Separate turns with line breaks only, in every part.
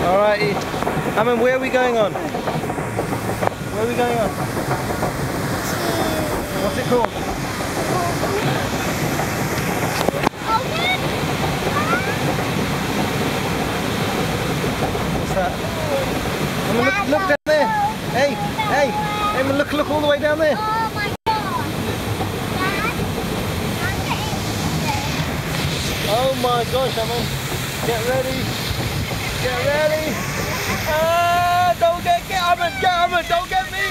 Alrighty. I mean, where are we going on? Where are we going on? What's it called? What's that? I mean, look down there. Hey, hey, hey, man, look all the way down there.
Oh my God.
Oh my gosh, I mean, get ready. Get ready. Ah, don't get Aman, don't get me.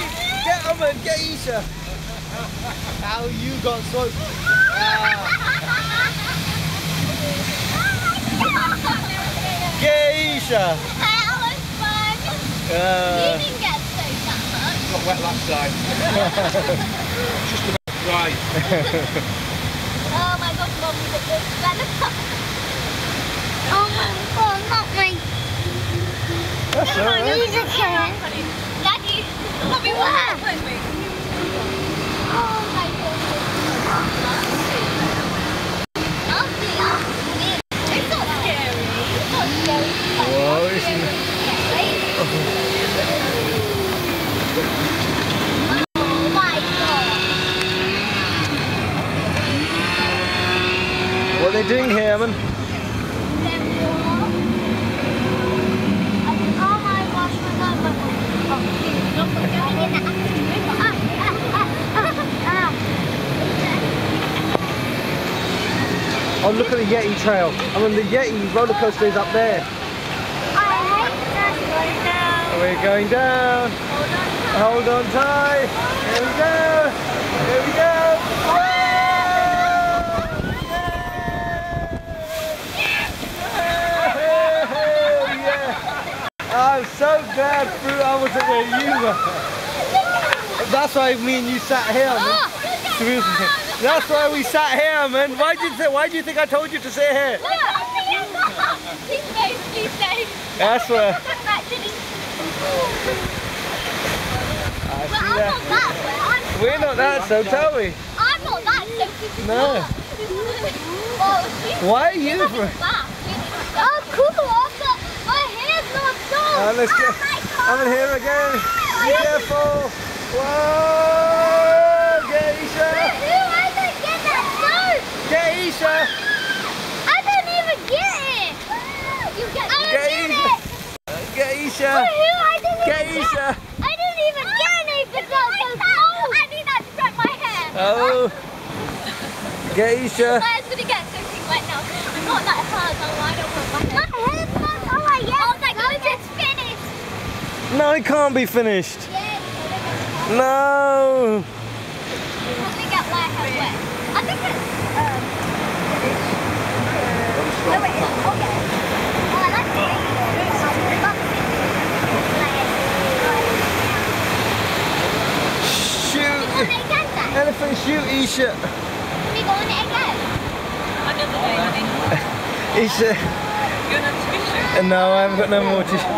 Get Aman, get Isha. How you got swept. Get Isha.
That was fun. You didn't get soaked that much.
Got wet last time. Just about dry.
Oh my God, Mum, the weather. Oh my God, not me.
That's all right.
Daddy, let me walk. Oh my goodness. It's not scary. It's not scary.
Whoa, isn't it?
Oh my God.
What are they doing here, Aman? Oh, look at the Yeti trail. I mean, the Yeti roller coaster is up there. We're going down. Hold on tight. Here we go. Here we go. Whoa! Yeah. I'm so glad I wasn't where you were. That's why me and you sat here. That's why we sat here, man. Why do you think I told you to sit here? That's where. We're not that so, are we?
I'm not that so.
No. Why are you?
Oh, cool. My hair's not done.
Let's get. I'm in here again. Be careful. Whoa! Get Isha. Get Isha!
I don't even get it! You get it!
Get Isha! Get Isha!
I didn't even get anything! That's so cold! I need that to dry my hair!
Oh! Get Isha!
My hair's gonna get soaking wet now. I'm not that hard, so I don't want my hair. My hair's not oh my yes! Oh my God, it's finished!
No, it can't be finished!
Yes!
No!
Let me get my hair wet. I think it's oh wait, okay. Oh, I like the
Shoot! Elephant shoot, Isha!
Can we go on it again?
Another day, honey.
Isha!
You're not too sure.
No, I haven't got no more tissue.